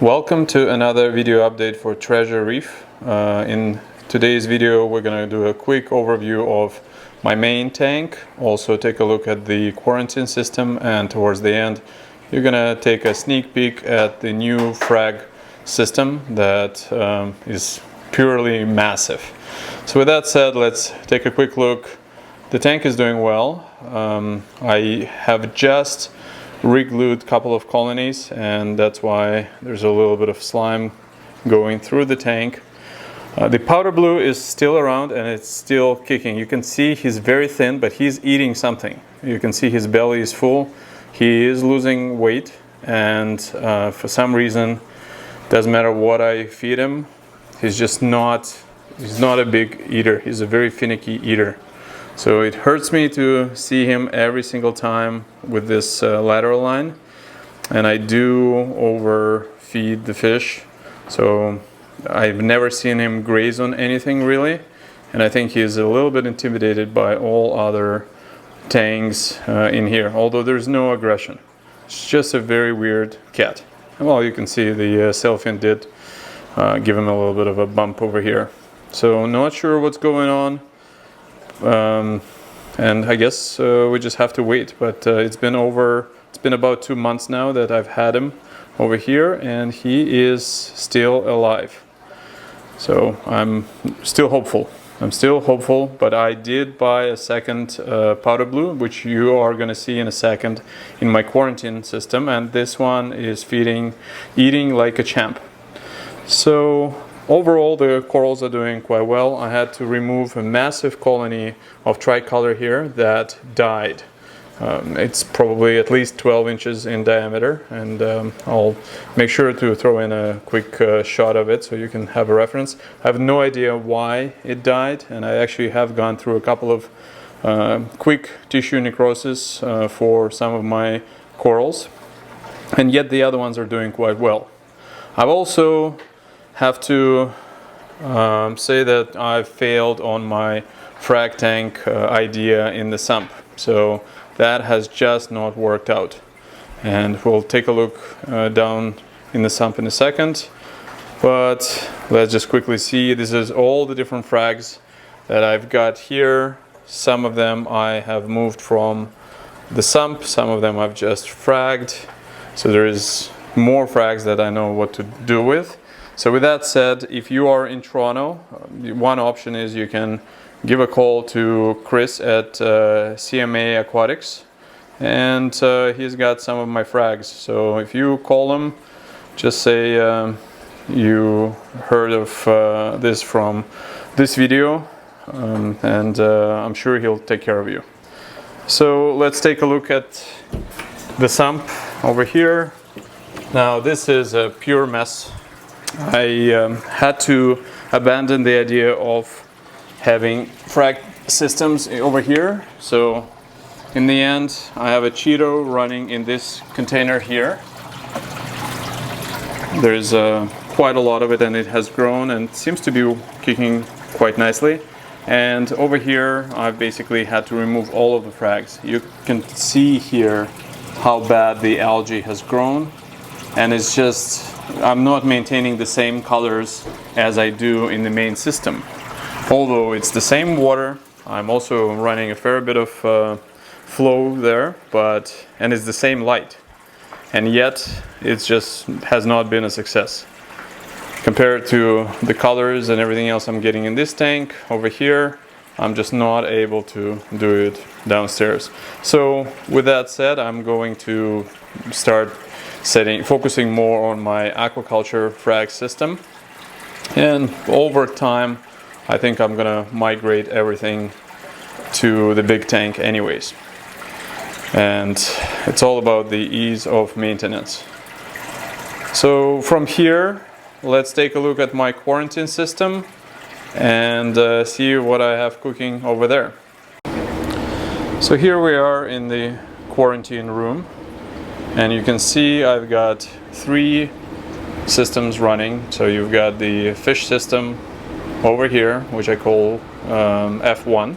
Welcome to another video update for Treasure Reef. In today's video we're going to do a quick overview of my main tank, also take a look at the quarantine system, and towards the end you're going to take a sneak peek at the new Frag system that is purely massive. So with that said, let's take a quick look. The tank is doing well. I have just re-glued a couple of colonies, and that's why there's a little bit of slime going through the tank. The powder blue is still around and it's still kicking. You can see he's very thin, but he's eating something. You can see his belly is full. He is losing weight, and for some reason, doesn't matter what I feed him, he's not a big eater. He's a very finicky eater. So it hurts me to see him every single time with this lateral line, and I do overfeed the fish, so I've never seen him graze on anything really, and I think he's a little bit intimidated by all other tangs in here, although there's no aggression. It's just a very weird cat. Well, you can see the sailfin did give him a little bit of a bump over here, so not sure what's going on. And I guess we just have to wait, but it's been about 2 months now that I've had him over here, and he is still alive. So I'm still hopeful. But I did buy a second powder blue, which you are going to see in a second, in my quarantine system, and this one is eating like a champ. So overall, the corals are doing quite well. I had to remove a massive colony of tricolor here that died. It's probably at least 12 inches in diameter, and I'll make sure to throw in a quick shot of it so you can have a reference. I have no idea why it died, and I actually have gone through a couple of quick tissue necrosis for some of my corals, and yet the other ones are doing quite well. I've also have to say that I've failed on my frag tank idea in the sump, so that has just not worked out, and we'll take a look down in the sump in a second. But let's just quickly see. This is all the different frags that I've got here. Some of them I have moved from the sump, some of them I've just fragged, so there is more frags that I know what to do with. So with that said, if you are in Toronto, one option is you can give a call to Chris at CMA Aquatics, and he's got some of my frags. So if you call him, just say you heard of this from this video, and I'm sure he'll take care of you. So let's take a look at the sump over here. Now this is a pure mess. I had to abandon the idea of having frag systems over here, so in the end I have a Cheeto running in this container here. There's quite a lot of it, and it has grown and seems to be kicking quite nicely. And over here I've basically had to remove all of the frags. You can see here how bad the algae has grown, and it's just, I'm not maintaining the same colors as I do in the main system. Although it's the same water, I'm also running a fair bit of flow there, and it's the same light. And yet, it just has not been a success. Compared to the colors and everything else I'm getting in this tank, over here, I'm just not able to do it downstairs. So with that said, I'm going to start focusing more on my aquaculture frag system, and over time I think I'm gonna migrate everything to the big tank anyways, and it's all about the ease of maintenance. So from here, let's take a look at my quarantine system and see what I have cooking over there. So here we are in the quarantine room, and you can see I've got 3 systems running. So you've got the fish system over here, which I call F1.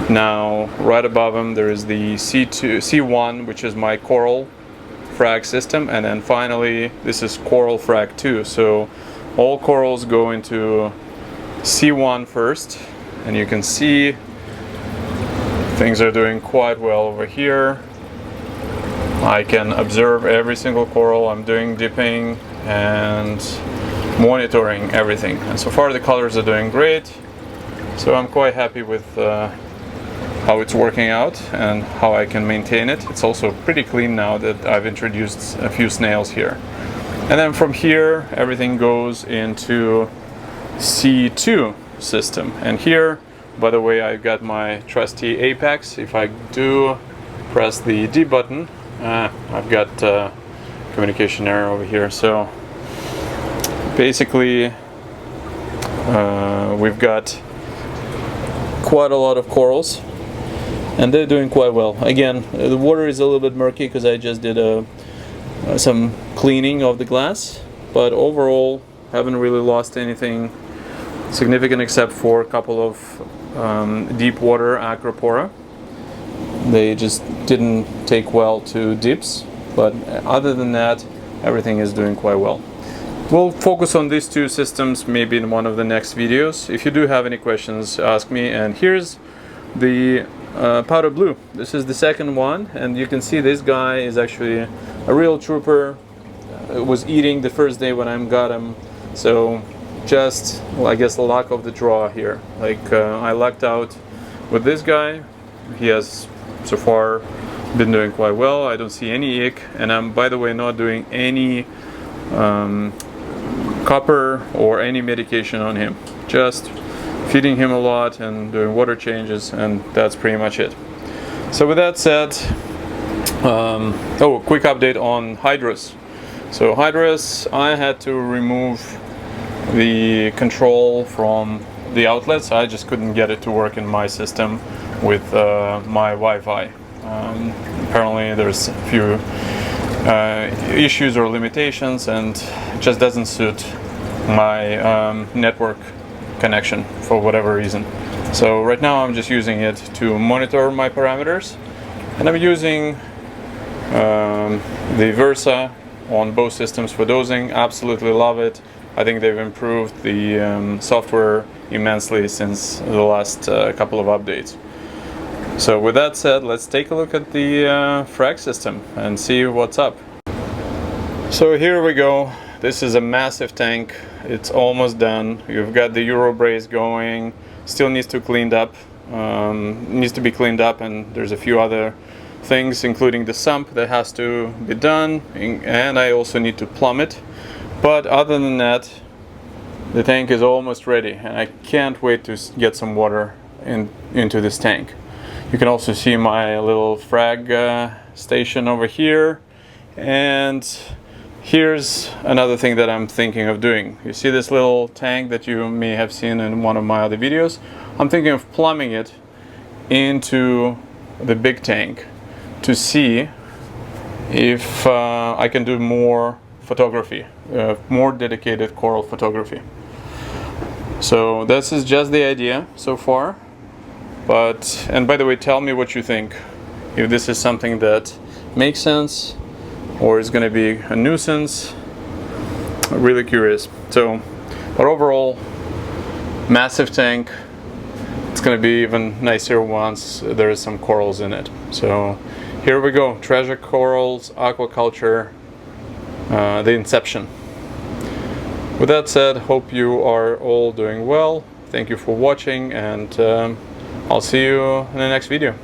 Now right above them there is the C1, which is my coral Frag system, and then finally this is coral Frag 2. So all corals go into C1 first, and you can see things are doing quite well over here. I can observe every single coral. I'm doing dipping and monitoring everything, and so far the colors are doing great, so I'm quite happy with how it's working out and how I can maintain it. It's also pretty clean now that I've introduced a few snails here. And then from here everything goes into C2 system, and here, by the way, I've got my trusty apex. If I do press the D button, I've got communication error over here. So basically we've got quite a lot of corals, and they're doing quite well. Again, the water is a little bit murky because I just did some cleaning of the glass, but overall haven't really lost anything significant except for a couple of deep water acropora. They just didn't take well to dips, but other than that everything is doing quite well. We'll focus on these two systems maybe in one of the next videos. If you do have any questions, ask me. And here's the powder blue. This is the second one, and you can see this guy is actually a real trooper. Was eating the first day when I got him, so just, well, I guess the luck of the draw here. Like I lucked out with this guy. He has so far been doing quite well. I don't see any ick, and I'm, by the way, not doing any copper or any medication on him. Just feeding him a lot and doing water changes, and that's pretty much it. So with that said, oh, quick update on Hydrus. So Hydrus, I had to remove the control from the outlets. I just couldn't get it to work in my system with my Wi-Fi. Apparently there's a few issues or limitations, and it just doesn't suit my network connection for whatever reason. So right now I'm just using it to monitor my parameters, and I'm using the Versa on both systems for dosing. Absolutely love it. I think they've improved the software immensely since the last couple of updates. So with that said, let's take a look at the Frag system and see what's up. So here we go. This is a massive tank. It's almost done. You've got the Euro brace going. Still needs to be cleaned up, and there's a few other things, including the sump that has to be done, and I also need to plumb it. But other than that, the tank is almost ready, and I can't wait to get some water into this tank. You can also see my little Frag station over here, and here's another thing that I'm thinking of doing. You see this little tank that you may have seen in one of my other videos? I'm thinking of plumbing it into the big tank to see if I can do more photography, more dedicated coral photography. So this is just the idea so far. But, and by the way, tell me what you think. If this is something that makes sense or is going to be a nuisance. I'm really curious. So, but overall, massive tank. It's going to be even nicer once there is some corals in it. So here we go. Treasure corals, aquaculture, the inception. With that said, hope you are all doing well. Thank you for watching, and I'll see you in the next video.